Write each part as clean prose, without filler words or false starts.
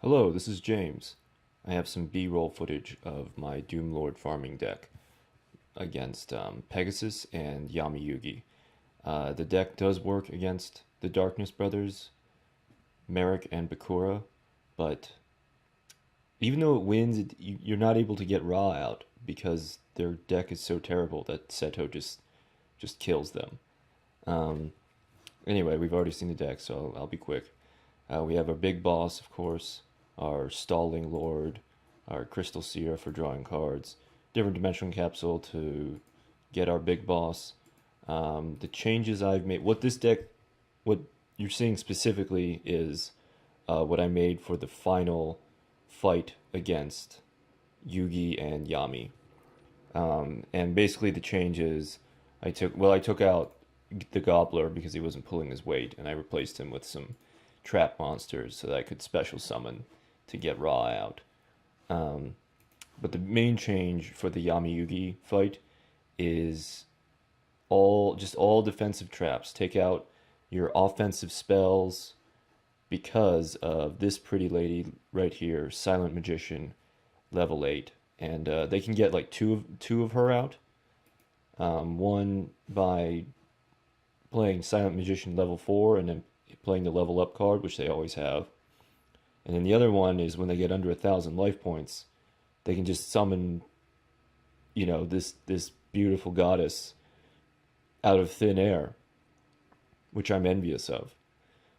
Hello, this is James. I have some B-roll footage of my Doom Lord farming deck against Pegasus and Yami Yugi. The deck does work against the Darkness Brothers, Merrick and Bakura, but even though it wins, you're not able to get Ra out because their deck is so terrible that Seto just kills them. Um, anyway, we've already seen the deck, so I'll be quick. We have our big boss, of course, our Stalling Lord, our Crystal Seer for drawing cards, different dimension capsule to get our big boss. The changes I've made, what you're seeing specifically is what I made for the final fight against Yugi and Yami. And basically the changes I took out the Gobbler because he wasn't pulling his weight, and I replaced him with some trap monsters so that I could special summon to get Ra out. Um, but the main change for the Yami Yugi fight is all defensive traps. Take out your offensive spells because of this pretty lady right here, Silent Magician, level 8, and they can get like two of her out. One by playing Silent Magician level 4 and then playing the level up card, which they always have. And then the other one is when they get under 1,000 life points, they can just summon, this beautiful goddess out of thin air, which I'm envious of.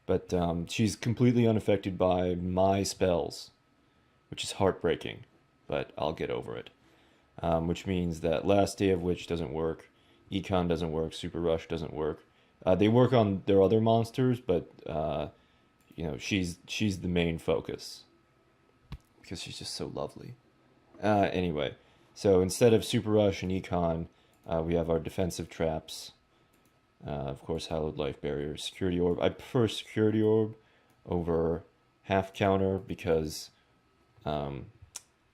But she's completely unaffected by my spells, which is heartbreaking, but I'll get over it. Which means that Last Day of Witch doesn't work, Econ doesn't work, Super Rush doesn't work. They work on their other monsters, but she's the main focus because she's just so lovely. Anyway, so instead of Super Rush and Econ, we have our defensive traps. Of course, Hallowed Life Barrier, Security Orb. I prefer Security Orb over Half Counter because um,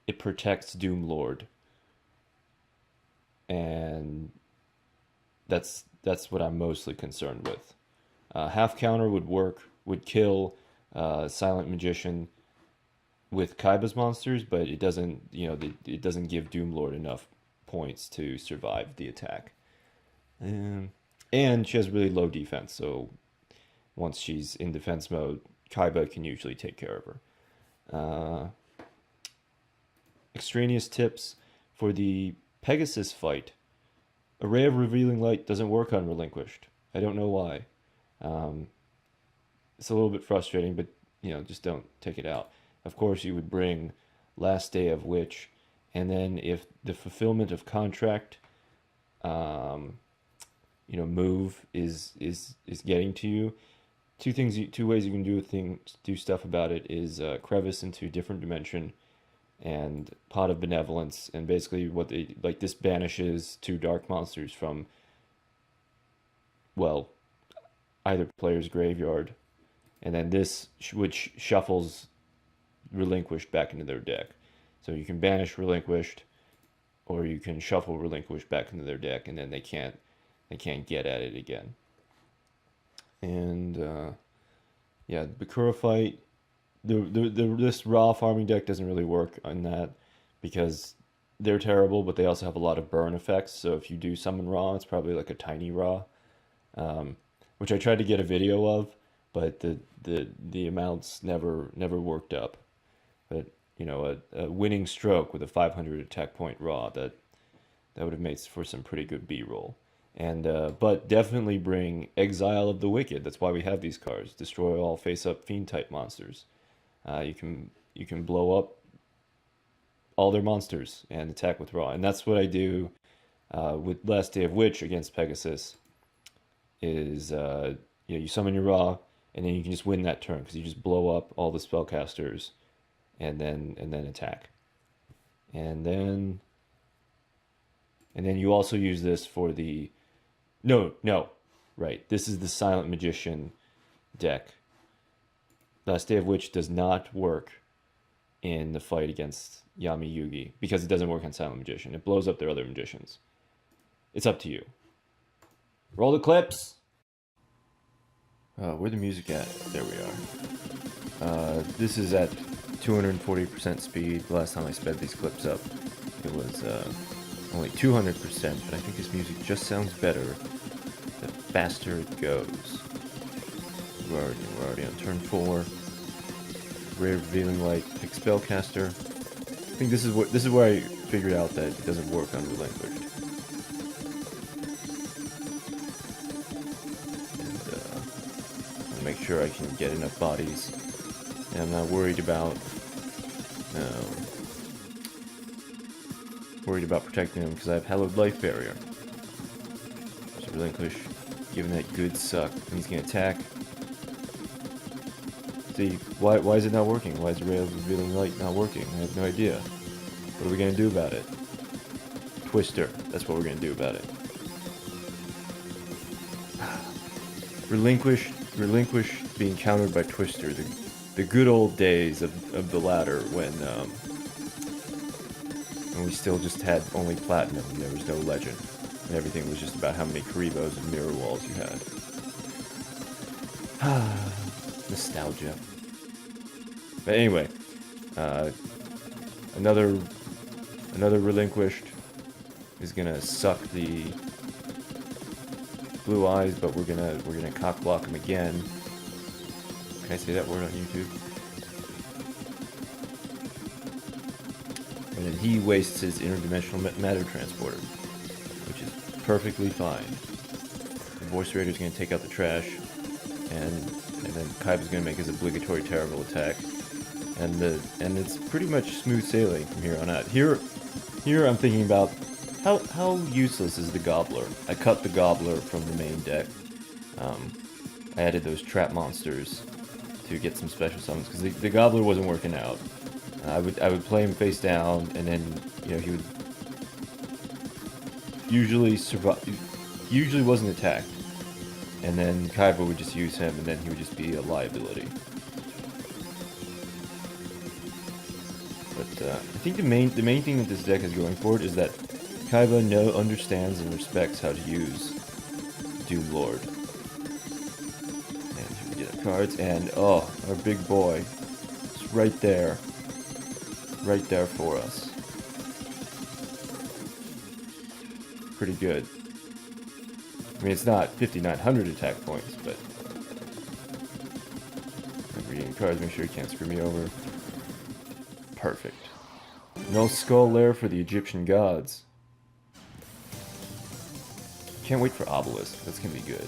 it protects Doom Lord, and that's what I'm mostly concerned with. Half Counter would kill Silent Magician with Kaiba's monsters, but it doesn't, it doesn't give Doomlord enough points to survive the attack. Um, and she has really low defense, so once she's in defense mode, Kaiba can usually take care of her. Uh, Extraneous tips for the Pegasus fight. Array of Revealing Light doesn't work on Relinquished. I don't know why. Um, it's a little bit frustrating, but just don't take it out. Of course, you would bring Last Day of Witch, and then if the fulfillment of contract, um, move is getting to you. Two ways you can do stuff about it is crevice into different dimension and pot of benevolence, and basically what they like this banishes two dark monsters from, well, either player's graveyard, and then this which shuffles Relinquished back into their deck. So you can banish Relinquished, or you can shuffle Relinquished back into their deck, and then they can't get at it again. And yeah, the Bakura fight. This raw farming deck doesn't really work on that because they're terrible, but they also have a lot of burn effects. So if you do summon raw, it's probably like a tiny raw, um, which I tried to get a video of, but the amounts never worked up. But a winning stroke with a 500 attack point raw that would have made for some pretty good B-roll. And but definitely bring Exile of the Wicked. That's why we have these cards. Destroy all face-up fiend type monsters. You can blow up all their monsters and attack with raw, and that's what I do with Last Day of Witch against Pegasus. Is you summon your raw, and then you can just win that turn because you just blow up all the spellcasters, and then attack, and then you also use this for the no, right. This is the Silent Magician deck. Last Day of Witch does not work in the fight against Yami Yugi because it doesn't work on Silent Magician. It blows up their other magicians. It's up to you. Roll the clips. Where the music at? There we are. This is at 240% speed. The last time I sped these clips up, it was only 200%, but I think this music just sounds better the faster it goes. We're already on turn 4. Rare revealing light, pick spellcaster. I think this is where I figured out that it doesn't work on relinquished. And I'll make sure I can get enough bodies. And I'm not worried about protecting him because I have hallowed life barrier. So relinquish, give him that good suck, and he's gonna attack. See, why is it not working? Why is the Ray of Revealing Light not working? I have no idea. What are we gonna do about it? Twister. That's what we're gonna do about it. Relinquish being countered by Twister. The good old days of the ladder when we still just had only platinum and there was no legend. And everything was just about how many Karibos and mirror walls you had. Nostalgia. But anyway, another relinquished is gonna suck the blue eyes, but we're gonna cock block him again. Can I say that word on YouTube? And then he wastes his interdimensional matter transporter, which is perfectly fine. The voice raider's gonna take out the trash, and then Kaiba's gonna make his obligatory terrible attack, and it's pretty much smooth sailing from here on out. Here I'm thinking about how useless is the Gobbler. I cut the Gobbler from the main deck. I added those trap monsters to get some special summons because the Gobbler wasn't working out. I would play him face down, and then he would usually survive. Usually wasn't attacked. And then Kaiba would just use him, and then he would just be a liability. But I think the main thing that this deck is going for it is that Kaiba understands and respects how to use Doom Lord. And here we get our cards, and our big boy, it's right there for us. Pretty good. I mean, it's not 5,900 attack points, but I'm reading cards, make sure you can't screw me over. Perfect. No skull lair for the Egyptian gods. Can't wait for Obelisk. That's gonna be good.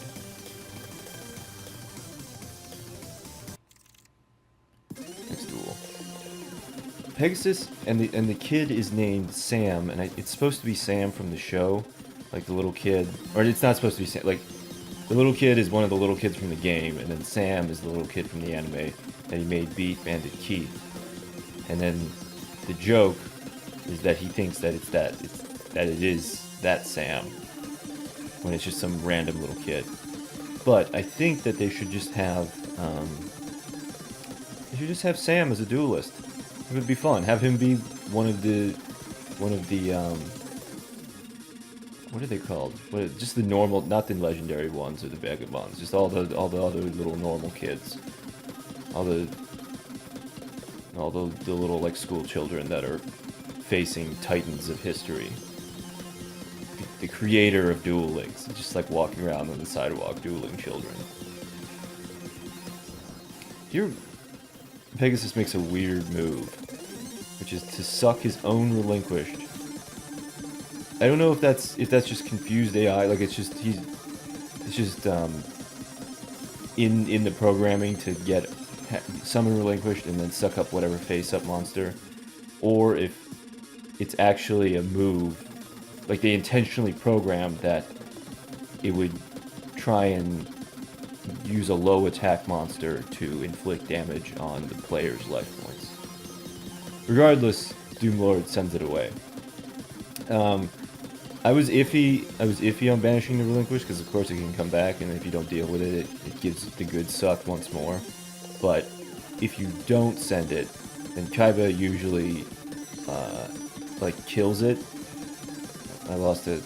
Next duel. Pegasus and the kid is named Sam, and it's supposed to be Sam from the show. Like the little kid, or it's not supposed to be Sam, like, the little kid is one of the little kids from the game, and then Sam is the little kid from the anime that he made beat Bandit Keith. And then the joke is that he thinks that it is that Sam, when it's just some random little kid. But I think that they should just have Sam as a duelist. It would be fun. Have him be one of the what are they called? Just the normal, not the legendary ones or the vagabonds. Just all the other little normal kids. All the little like school children that are facing titans of history. The creator of Duel Links, just like walking around on the sidewalk dueling children. Here, Pegasus makes a weird move, which is to suck his own relinquished. I don't know if that's just confused AI, like it's just in the programming to get summon relinquished and then suck up whatever face-up monster, or if it's actually a move, like they intentionally programmed that it would try and use a low attack monster to inflict damage on the player's life points. Regardless, Doom Lord sends it away. I was iffy on banishing the relinquish because of course it can come back, and if you don't deal with it, it gives the good suck once more. But if you don't send it, then Kaiba usually like kills it. I lost a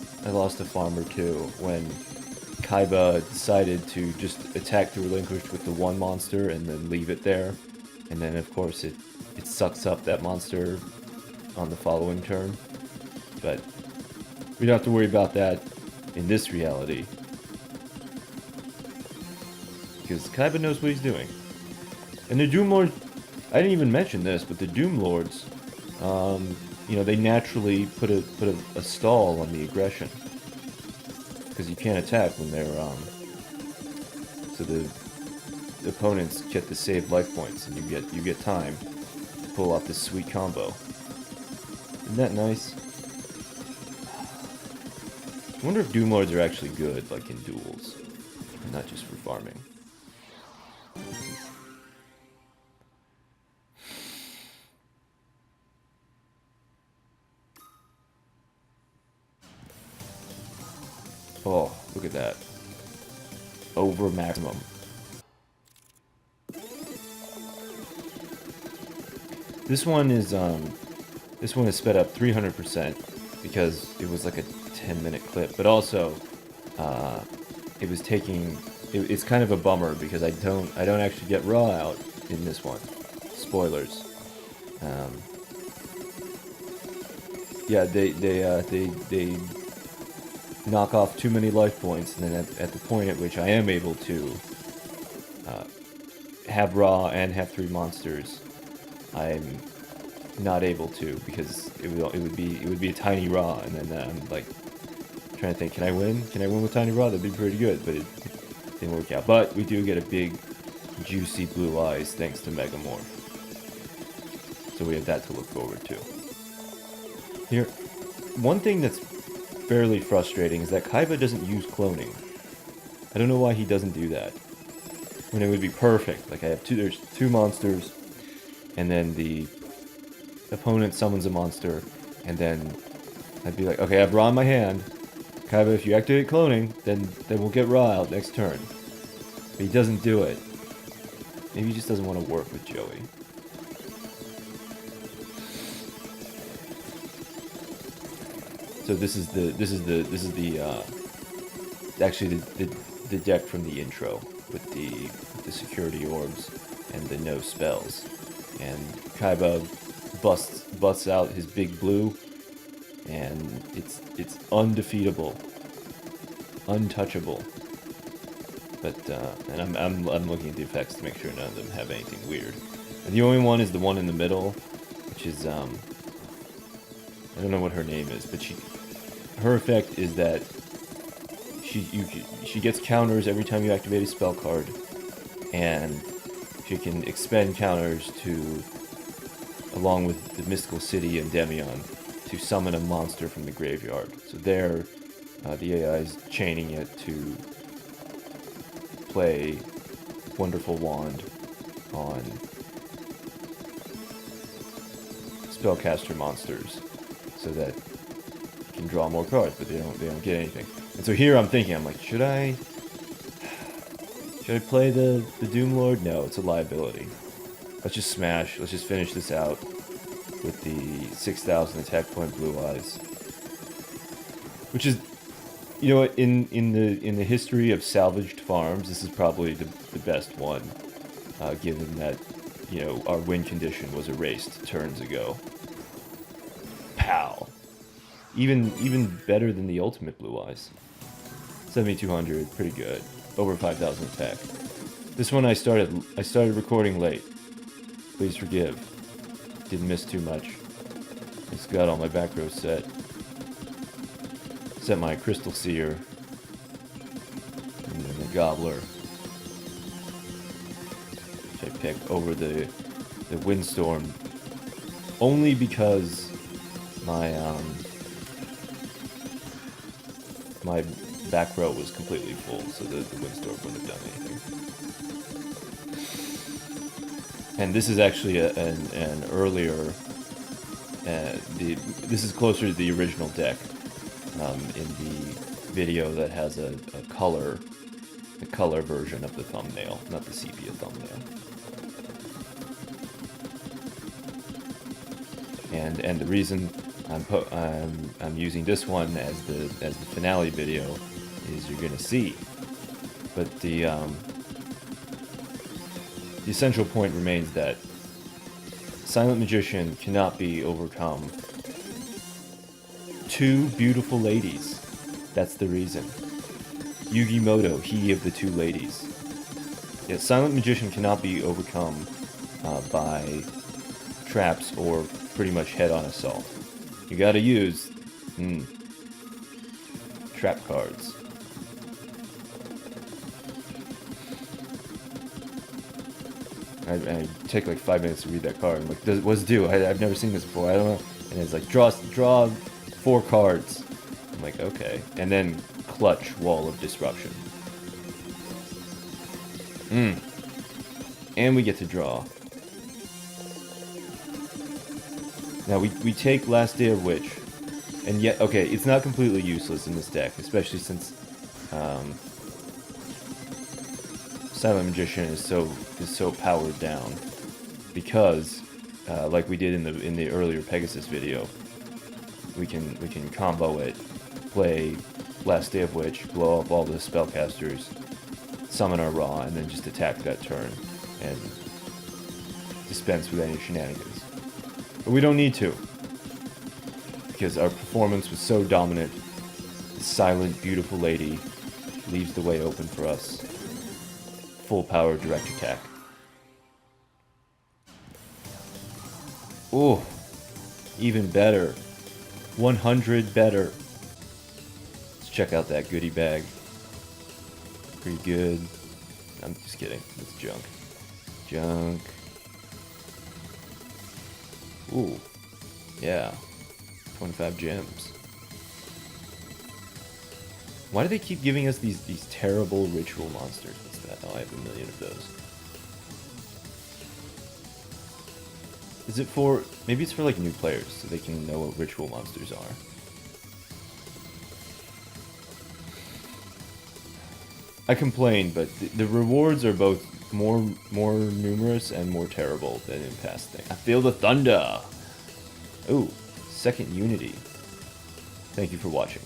farm or two when Kaiba decided to just attack the relinquished with the one monster and then leave it there, and then of course it sucks up that monster on the following turn. But we don't have to worry about that in this reality, because Kaiba knows what he's doing. And the Doom Lords, I didn't even mention this, but the Doom Lords, you know, they naturally put a stall on the aggression, because you can't attack when they're so the opponents get to save life points, and you get time to pull off this sweet combo. Isn't that nice? I wonder if Doom Lords are actually good, like in duels, and not just for farming. Oh, look at that. Over maximum. This one is sped up 300% because it was like a 10-minute clip, but also it was taking it's kind of a bummer because I don't actually get raw out in this one. Spoilers. Yeah, they knock off too many life points, and then at the point at which I am able to have raw and have 3 monsters, I'm not able to, because it would be a tiny raw, and then I'm like trying to think, can I win? Can I win with tiny raw? That'd be pretty good, but it didn't work out. But we do get a big, juicy blue eyes thanks to Megamorph, so we have that to look forward to. Here, one thing that's fairly frustrating is that Kaiba doesn't use cloning. I don't know why he doesn't do that, when it would be perfect. Like, there's 2 monsters, and then the opponent summons a monster, and then I'd be like, okay, I have Ra in my hand. Kaiba, if you activate cloning, then we'll get Ra out next turn. But he doesn't do it. Maybe he just doesn't want to work with Joey. So this is actually the deck from the intro with the security orbs and the no spells. And Kaiba busts out his big blue, and it's undefeatable, untouchable. But and I'm looking at the effects to make sure none of them have anything weird. And the only one is the one in the middle, which is I don't know what her name is, but her effect is that she gets counters every time you activate a spell card, and she can expend counters to, along with the Mystical City and Demion, to summon a monster from the graveyard. So there, the AI is chaining it to play Wonderful Wand on spellcaster monsters, so that you can draw more cards, but they don't get anything. And so here I'm thinking, I'm like, should I play the Doom Lord? No, it's a liability. Let's just smash. Let's just finish this out with the 6,000 attack point blue eyes, which is, you know, in the history of salvaged farms, this is probably the best one, given that, you know, our win condition was erased turns ago. Pow! Even better than the ultimate blue eyes. 7,200, pretty good. Over 5,000 attack. This one I started recording late. Please forgive. Didn't miss too much. Just got all my back row set. Set my Crystal Seer. And then the Gobbler. Which I picked over the Windstorm. Only because my my back row was completely full, so the Windstorm wouldn't have done anything. And this is actually an earlier. This is closer to the original deck in the video that has the color version of the thumbnail, not the sepia thumbnail. And the reason I'm using this one as the finale video is you're gonna see, but the essential point remains that Silent Magician cannot be overcome. Two beautiful ladies. That's the reason. Yugi Muto, he of the two ladies. Yeah, Silent Magician cannot be overcome by traps or pretty much head-on assault. You gotta use trap cards. I take like 5 minutes to read that card. I'm like, what's it do? I've never seen this before. I don't know. And it's like, draw 4 cards. I'm like, okay. And then clutch Wall of Disruption. And we get to draw. Now we take Last Day of Witch. And yet, okay, it's not completely useless in this deck, especially since Silent Magician is so powered down, because like we did in the earlier Pegasus video, we can combo it, play Last Day of Witch, blow up all the spellcasters, summon our Raw, and then just attack that turn and dispense with any shenanigans. But we don't need to, because our performance was so dominant. The silent, beautiful lady leaves the way open for us. Full power direct attack. Oh, even better. 100 better. Let's check out that goodie bag. Pretty good. I'm just kidding. It's junk. Junk. Ooh. Yeah. 25 gems. Why do they keep giving us these terrible ritual monsters? What's that? Oh, I have a million of those. Is it for... Maybe it's for, like, new players, so they can know what ritual monsters are. I complain, but the rewards are both more numerous and more terrible than in past things. I feel the thunder! Ooh, second unity. Thank you for watching.